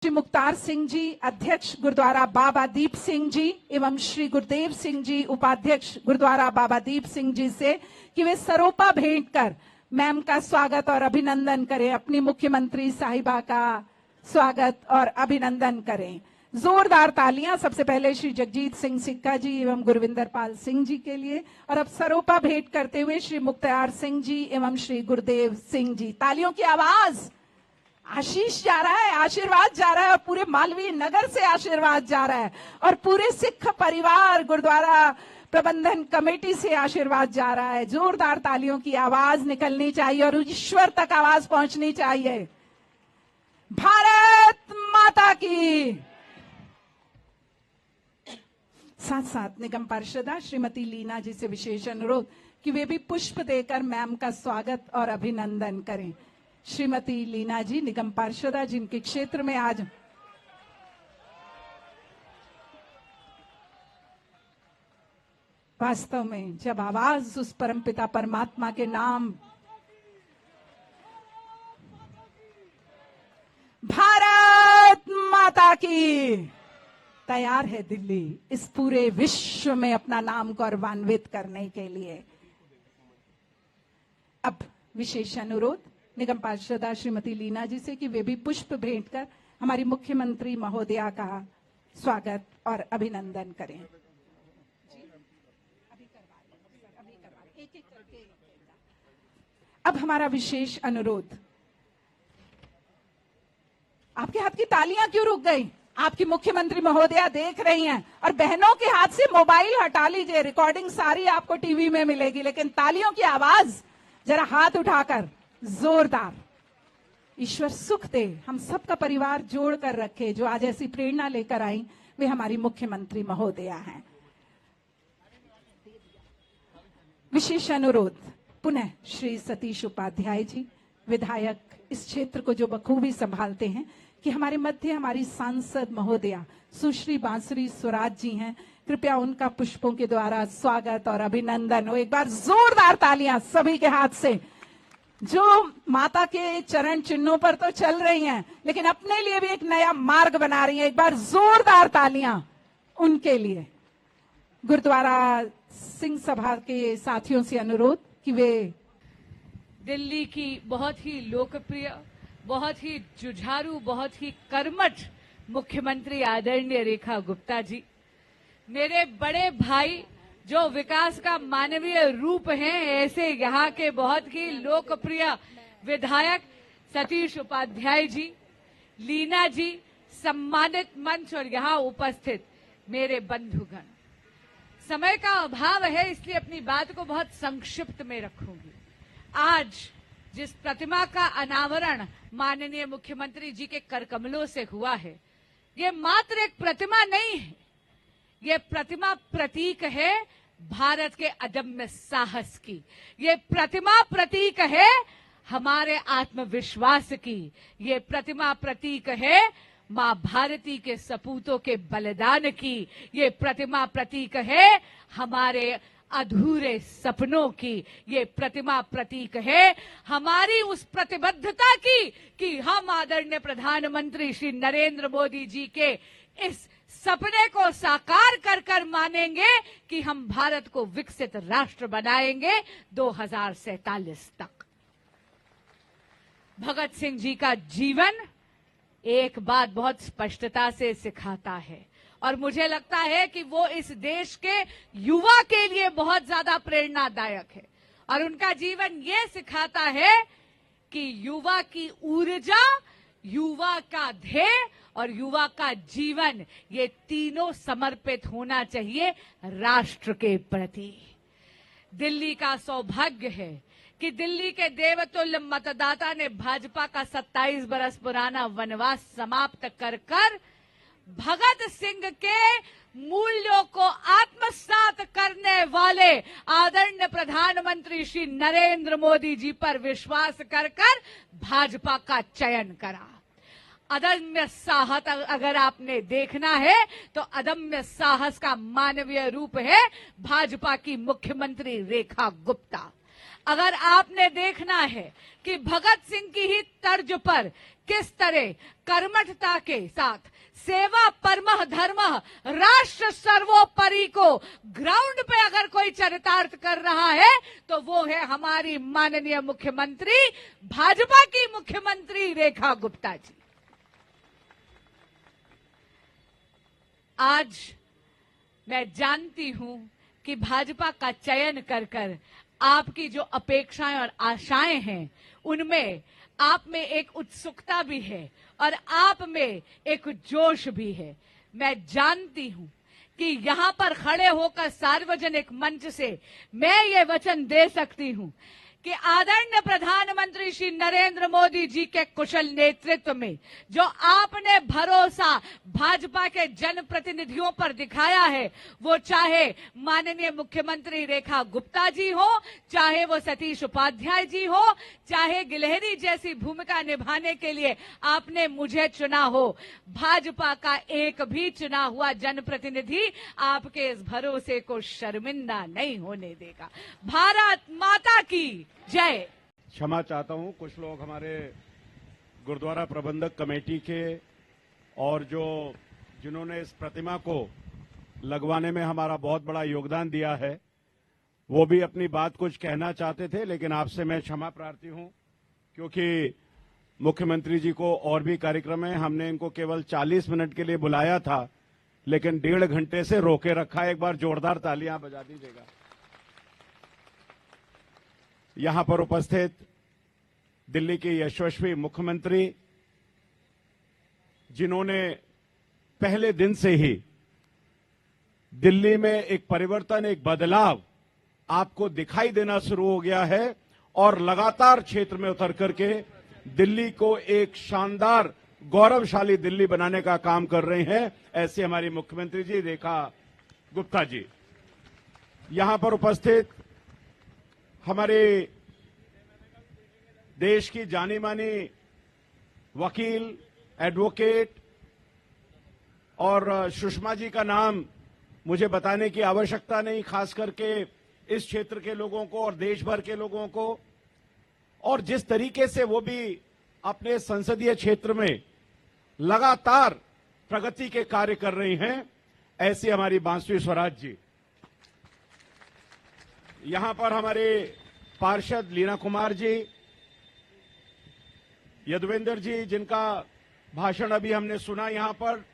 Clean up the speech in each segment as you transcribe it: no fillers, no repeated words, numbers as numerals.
श्री मुख्तार सिंह जी अध्यक्ष गुरुद्वारा बाबा दीप सिंह जी एवं श्री गुरुदेव सिंह जी उपाध्यक्ष गुरुद्वारा बाबा दीप सिंह जी से कि वे सरोपा भेंट कर मैम का स्वागत और अभिनंदन करें, अपनी मुख्यमंत्री साहिबा का स्वागत और अभिनंदन करें। जोरदार तालियां सबसे पहले श्री जगजीत सिंह सिक्का जी एवं गुरविंदर पाल सिंह जी के लिए, और अब सरोपा भेंट करते हुए श्री मुख्तार सिंह जी एवं श्री गुरुदेव सिंह जी। तालियों की आवाज। आशीष जा रहा है, आशीर्वाद जा रहा है, और पूरे मालवीय नगर से आशीर्वाद जा रहा है, और पूरे सिख परिवार गुरुद्वारा प्रबंधन कमेटी से आशीर्वाद जा रहा है। जोरदार तालियों की आवाज निकलनी चाहिए और ईश्वर तक आवाज पहुंचनी चाहिए। भारत माता की। साथ साथ निगम पार्षदा श्रीमती लीना जी से विशेष अनुरोध कि वे भी पुष्प देकर मैम का स्वागत और अभिनंदन करें। श्रीमती लीना जी निगम पार्षदा, जिनके क्षेत्र में आज वास्तव में जब आवाज उस परमपिता परमात्मा के नाम भारत माता की तैयार है दिल्ली इस पूरे विश्व में अपना नाम गौरवान्वित करने के लिए। अब विशेष अनुरोध निगम पार्षदा श्रीमती लीना जी से कि वे भी पुष्प भेंट कर हमारी मुख्यमंत्री महोदया का स्वागत और अभिनंदन करें। अब हमारा विशेष अनुरोध। आपके हाथ की तालियां क्यों रुक गई? आपकी मुख्यमंत्री महोदया देख रही हैं, और बहनों के हाथ से मोबाइल हटा लीजिए, रिकॉर्डिंग सारी आपको टीवी में मिलेगी, लेकिन तालियों की आवाज जरा हाथ उठाकर जोरदार। ईश्वर सुख दे, हम सबका परिवार जोड़ कर रखे। जो आज ऐसी प्रेरणा लेकर आई वे हमारी मुख्यमंत्री महोदया हैं। विशेष अनुरोध पुनः श्री सतीश उपाध्याय जी, विधायक इस क्षेत्र को जो बखूबी संभालते हैं, कि हमारे मध्य हमारी सांसद महोदया सुश्री बांसुरी स्वराज जी हैं। कृपया उनका पुष्पों के द्वारा स्वागत और अभिनंदन हो। एक बार जोरदार तालियां सभी के हाथ से, जो माता के चरण चिन्हों पर तो चल रही हैं लेकिन अपने लिए भी एक नया मार्ग बना रही हैं। एक बार जोरदार तालियां उनके लिए। गुरुद्वारा सिंह सभा के साथियों से अनुरोध कि वे दिल्ली की बहुत ही लोकप्रिय, बहुत ही जुझारू, बहुत ही कर्मठ मुख्यमंत्री आदरणीय रेखा गुप्ता जी, मेरे बड़े भाई जो विकास का मानवीय रूप हैं, ऐसे यहाँ के बहुत ही लोकप्रिय विधायक सतीश उपाध्याय जी, लीना जी, सम्मानित मंच और यहाँ उपस्थित मेरे बंधुगण। समय का अभाव है इसलिए अपनी बात को बहुत संक्षिप्त में रखूंगी। आज जिस प्रतिमा का अनावरण माननीय मुख्यमंत्री जी के करकमलों से हुआ है, ये मात्र एक प्रतिमा नहीं है, ये प्रतिमा प्रतीक है भारत के अदम्य साहस की। ये प्रतिमा प्रतीक है हमारे आत्मविश्वास की। ये प्रतिमा प्रतीक है मां भारती के सपूतों के बलिदान की। ये प्रतिमा प्रतीक है हमारे अधूरे सपनों की। ये प्रतिमा प्रतीक है हमारी उस प्रतिबद्धता की कि हम आदरणीय प्रधानमंत्री श्री नरेंद्र मोदी जी के इस सपने को साकार कर कर मानेंगे कि हम भारत को विकसित राष्ट्र बनाएंगे 2047 तक। भगत सिंह जी का जीवन एक बात बहुत स्पष्टता से सिखाता है, और मुझे लगता है कि वो इस देश के युवा के लिए बहुत ज्यादा प्रेरणादायक है। और उनका जीवन ये सिखाता है कि युवा की ऊर्जा, युवा का ध्येय और युवा का जीवन, ये तीनों समर्पित होना चाहिए राष्ट्र के प्रति। दिल्ली का सौभाग्य है कि दिल्ली के देवतुल्य मतदाता ने भाजपा का 27 बरस पुराना वनवास समाप्त कर भगत सिंह के मूल्यों को आत्मसात करने वाले आदरणीय प्रधानमंत्री श्री नरेंद्र मोदी जी पर विश्वास कर भाजपा का चयन करा। अदम्य साहस अगर आपने देखना है तो अदम्य साहस का मानवीय रूप है भाजपा की मुख्यमंत्री रेखा गुप्ता। अगर आपने देखना है कि भगत सिंह की ही तर्ज पर किस तरह कर्मठता के साथ सेवा परमः धर्मः राष्ट्र सर्वोपरि को ग्राउंड पे अगर कोई चरितार्थ कर रहा है तो वो है हमारी माननीय मुख्यमंत्री, भाजपा की मुख्यमंत्री रेखा गुप्ता जी। आज मैं जानती हूं कि भाजपा का चयन कर कर आपकी जो अपेक्षाएं और आशाएं हैं उनमें आप में एक उत्सुकता भी है और आप में एक जोश भी है। मैं जानती हूं कि यहां पर खड़े होकर सार्वजनिक मंच से मैं ये वचन दे सकती हूं कि आदरणीय प्रधानमंत्री श्री नरेंद्र मोदी जी के कुशल नेतृत्व में जो आपने भरोसा भाजपा के जनप्रतिनिधियों पर दिखाया है, वो चाहे माननीय मुख्यमंत्री रेखा गुप्ता जी हो, चाहे वो सतीश उपाध्याय जी हो, चाहे गिलहरी जैसी भूमिका निभाने के लिए आपने मुझे चुना हो, भाजपा का एक भी चुना हुआ जनप्रतिनिधि आपके इस भरोसे को शर्मिंदा नहीं होने देगा। भारत माता की जय। क्षमा चाहता हूं, कुछ लोग हमारे गुरुद्वारा प्रबंधक कमेटी के और जिन्होंने इस प्रतिमा को लगवाने में हमारा बहुत बड़ा योगदान दिया है, वो भी अपनी बात कुछ कहना चाहते थे, लेकिन आपसे मैं क्षमा प्रार्थी हूं क्योंकि मुख्यमंत्री जी को और भी कार्यक्रम है। हमने इनको केवल 40 मिनट के लिए बुलाया था, लेकिन 1.5 घंटे से रोके रखा है। एक बार जोरदार तालियां बजा दीजिएगा। यहां पर उपस्थित दिल्ली के यशस्वी मुख्यमंत्री, जिन्होंने पहले दिन से ही दिल्ली में एक परिवर्तन, एक बदलाव आपको दिखाई देना शुरू हो गया है और लगातार क्षेत्र में उतर करके दिल्ली को एक शानदार गौरवशाली दिल्ली बनाने का काम कर रहे हैं। ऐसे हमारी मुख्यमंत्री जी रेखा गुप्ता जी। यहां पर उपस्थित हमारे देश की जानी मानी वकील, एडवोकेट और सुषमा जी का नाम मुझे बताने की आवश्यकता नहीं, खास करके इस क्षेत्र के लोगों को और देश भर के लोगों को, और जिस तरीके से वो भी अपने संसदीय क्षेत्र में लगातार प्रगति के कार्य कर रही हैं, ऐसी हमारी बांसुरी स्वराज जी। यहां पर हमारे पार्षद लीना कुमार जी, यदुवेंद्र जी, जिनका भाषण अभी हमने सुना यहां पर,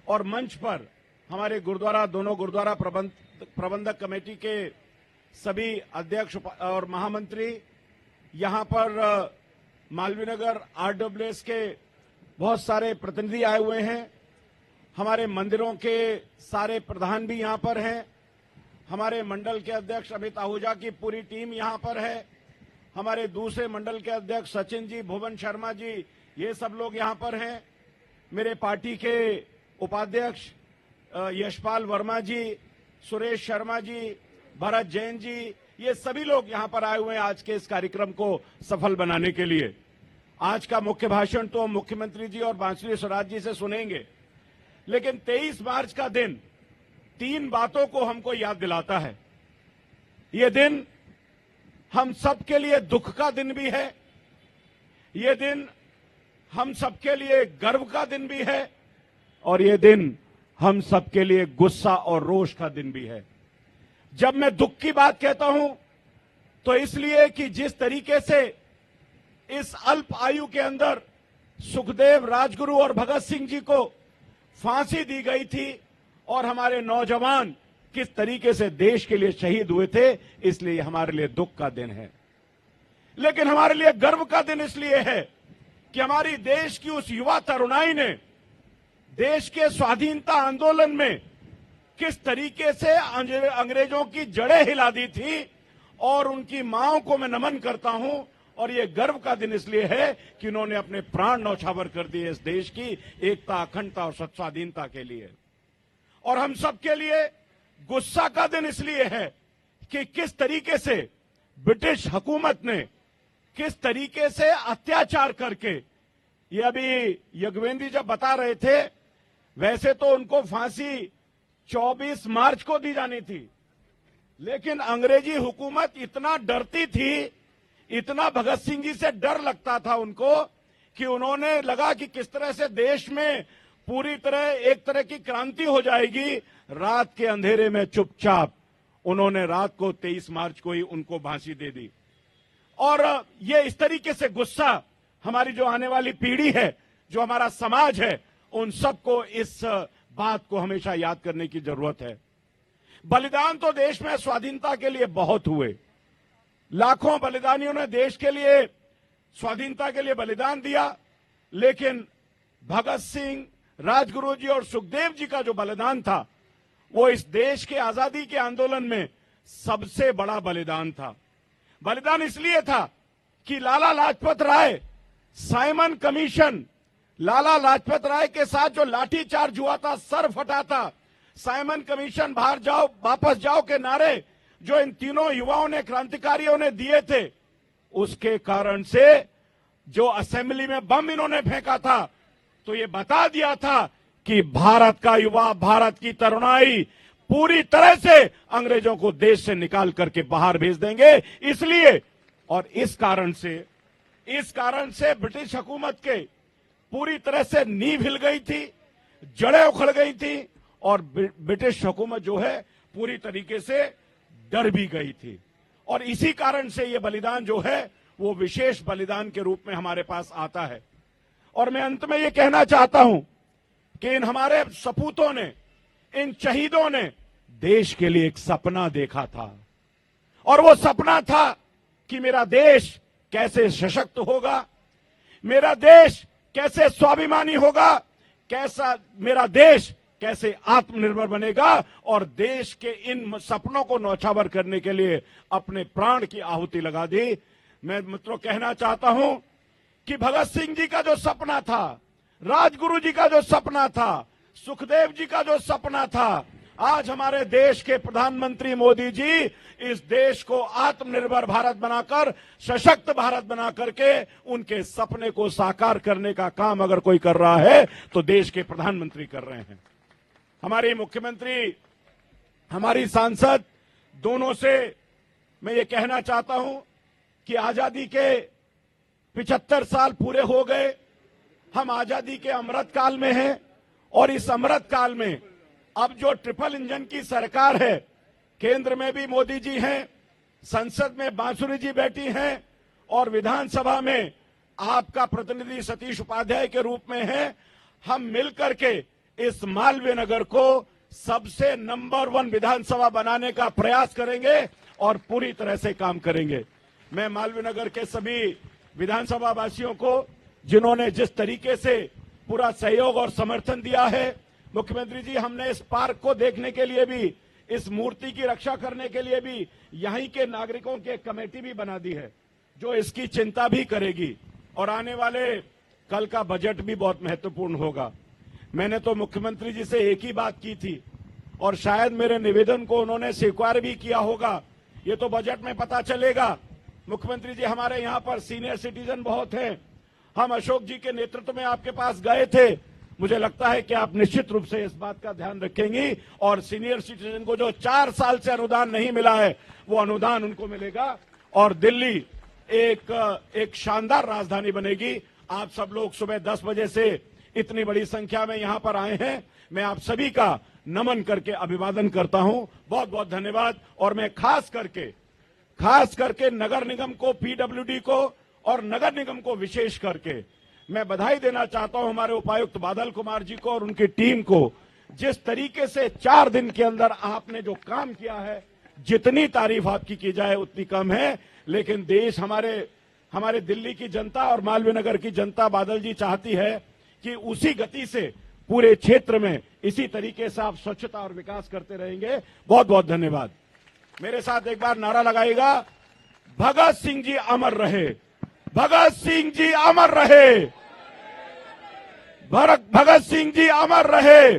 और मंच पर हमारे दोनों गुरुद्वारा प्रबंधक कमेटी के सभी अध्यक्ष और महामंत्री, यहां पर मालवीय आरडब्ल्यूएस के बहुत सारे प्रतिनिधि आए हुए हैं, हमारे मंदिरों के सारे प्रधान भी यहां पर हैं, हमारे मंडल के अध्यक्ष अमित आहूजा की पूरी टीम यहां पर है, हमारे दूसरे मंडल के अध्यक्ष सचिन जी, भुवन शर्मा जी, ये सब लोग यहां पर हैं, मेरे पार्टी के उपाध्यक्ष यशपाल वर्मा जी, सुरेश शर्मा जी, भरत जैन जी, ये सभी लोग यहां पर आए हुए हैं आज के इस कार्यक्रम को सफल बनाने के लिए। आज का मुख्य भाषण तो मुख्यमंत्री जी और बांसुरी स्वराज जी से सुनेंगे, लेकिन 23 मार्च का दिन 3 बातों को हमको याद दिलाता है। ये दिन हम सबके लिए दुख का दिन भी है, ये दिन हम सबके लिए गर्व का दिन भी है, और ये दिन हम सबके लिए गुस्सा और रोष का दिन भी है। जब मैं दुख की बात कहता हूं तो इसलिए कि जिस तरीके से इस अल्प आयु के अंदर सुखदेव, राजगुरु और भगत सिंह जी को फांसी दी गई थी और हमारे नौजवान किस तरीके से देश के लिए शहीद हुए थे, इसलिए हमारे लिए दुख का दिन है। लेकिन हमारे लिए गर्व का दिन इसलिए है कि हमारी देश की उस युवा तरुणाई ने देश के स्वाधीनता आंदोलन में किस तरीके से अंग्रेजों की जड़ें हिला दी थी, और उनकी मांओं को मैं नमन करता हूं। और ये गर्व का दिन इसलिए है कि उन्होंने अपने प्राण न्यौछावर कर दिए इस देश की एकता, अखंडता और स्वाधीनता के लिए। और हम सबके लिए गुस्सा का दिन इसलिए है कि किस तरीके से ब्रिटिश हुकूमत ने किस तरीके से अत्याचार करके, ये अभी यज्ञवेंद्र जब बता रहे थे, वैसे तो उनको फांसी 24 मार्च को दी जानी थी, लेकिन अंग्रेजी हुकूमत इतना डरती थी, इतना भगत सिंह जी से डर लगता था उनको, कि उन्होंने लगा कि किस तरह से देश में पूरी तरह एक तरह की क्रांति हो जाएगी। रात के अंधेरे में चुपचाप उन्होंने रात को 23 मार्च को ही उनको फांसी दे दी। और ये इस तरीके से गुस्सा हमारी जो आने वाली पीढ़ी है, जो हमारा समाज है, उन सबको इस बात को हमेशा याद करने की जरूरत है। बलिदान तो देश में स्वाधीनता के लिए बहुत हुए, लाखों बलिदानियों ने देश के लिए स्वाधीनता के लिए बलिदान दिया, लेकिन भगत सिंह, राजगुरु जी और सुखदेव जी का जो बलिदान था, वो इस देश के आजादी के आंदोलन में सबसे बड़ा बलिदान था। बलिदान इसलिए था कि लाला लाजपत राय, साइमन कमीशन, लाला लाजपत राय के साथ जो लाठीचार्ज हुआ था, सर फटा था, साइमन कमीशन, बाहर जाओ वापस जाओ के नारे जो इन तीनों युवाओं ने, क्रांतिकारियों ने दिए थे, उसके कारण से जो असेंबली में बम इन्होंने फेंका था, तो ये बता दिया था कि भारत का युवा, भारत की तरुणाई पूरी तरह से अंग्रेजों को देश से निकाल करके बाहर भेज देंगे। इसलिए और इस कारण से ब्रिटिश हुकूमत के पूरी तरह से नींव हिल गई थी, जड़ें उखड़ गई थी, और ब्रिटिश हुकूमत जो है पूरी तरीके से डर भी गई थी। और इसी कारण से ये बलिदान जो है वो विशेष बलिदान के रूप में हमारे पास आता है। और मैं अंत में ये कहना चाहता हूं कि इन हमारे सपूतों ने, इन शहीदों ने देश के लिए एक सपना देखा था, और वो सपना था कि मेरा देश कैसे सशक्त होगा, मेरा देश कैसे स्वाभिमानी होगा, कैसा मेरा देश कैसे आत्मनिर्भर बनेगा, और देश के इन सपनों को नौछावर करने के लिए अपने प्राण की आहुति लगा दी। मैं मित्रों कहना चाहता हूं कि भगत सिंह जी का जो सपना था, राजगुरु जी का जो सपना था, सुखदेव जी का जो सपना था, आज हमारे देश के प्रधानमंत्री मोदी जी इस देश को आत्मनिर्भर भारत बनाकर, सशक्त भारत बना करके उनके सपने को साकार करने का काम अगर कोई कर रहा है तो देश के प्रधानमंत्री कर रहे हैं। हमारी मुख्यमंत्री, हमारी सांसद, दोनों से मैं ये कहना चाहता हूं कि आजादी के 75 साल पूरे हो गए, हम आजादी के अमृत काल में हैं, और इस अमृत काल में अब जो ट्रिपल इंजन की सरकार है, केंद्र में भी मोदी जी हैं, संसद में बांसुरी जी बैठी हैं, और विधानसभा में आपका प्रतिनिधि सतीश उपाध्याय के रूप में है। हम मिलकर के इस मालवीय नगर को सबसे नंबर 1 विधानसभा बनाने का प्रयास करेंगे और पूरी तरह से काम करेंगे। मैं मालवीय नगर के सभी विधानसभा वासियों को, जिन्होंने जिस तरीके से पूरा सहयोग और समर्थन दिया है, मुख्यमंत्री जी, हमने इस पार्क को देखने के लिए भी, इस मूर्ति की रक्षा करने के लिए भी यहीं के नागरिकों की एक कमेटी भी बना दी है, जो इसकी चिंता भी करेगी। और आने वाले कल का बजट भी बहुत महत्वपूर्ण होगा। मैंने तो मुख्यमंत्री जी से एक ही बात की थी, और शायद मेरे निवेदन को उन्होंने स्वीकार भी किया होगा, ये तो बजट में पता चलेगा। मुख्यमंत्री जी, हमारे यहाँ पर सीनियर सिटीजन बहुत हैं, हम अशोक जी के नेतृत्व में आपके पास गए थे, मुझे लगता है कि आप निश्चित रूप से इस बात का ध्यान रखेंगी, और सीनियर सिटीजन को जो 4 साल से अनुदान नहीं मिला है, वो अनुदान उनको मिलेगा, और दिल्ली एक शानदार राजधानी बनेगी। आप सब लोग सुबह 10 बजे से इतनी बड़ी संख्या में यहां पर आए हैं, मैं आप सभी का नमन करके अभिवादन करता हूं। बहुत बहुत धन्यवाद। और मैं खास करके नगर निगम को, पीडब्ल्यूडी को और नगर निगम को विशेष करके मैं बधाई देना चाहता हूं हमारे उपायुक्त बादल कुमार जी को और उनकी टीम को। जिस तरीके से 4 दिन के अंदर आपने जो काम किया है, जितनी तारीफ आपकी की जाए उतनी कम है। लेकिन देश, हमारे दिल्ली की जनता और मालवीय नगर की जनता, बादल जी, चाहती है कि उसी गति से पूरे क्षेत्र में इसी तरीके से आप स्वच्छता और विकास करते रहेंगे। बहुत बहुत धन्यवाद। मेरे साथ एक बार नारा लगाएगा, भगत सिंह जी अमर रहे, भगत सिंह जी अमर रहे, भगत सिंह जी अमर रहे।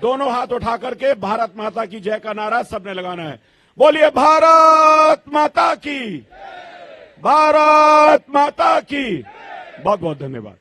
दोनों हाथ उठा करके भारत माता की जय का नारा सबने लगाना है। बोलिए भारत माता की, भारत माता की। बहुत बहुत धन्यवाद।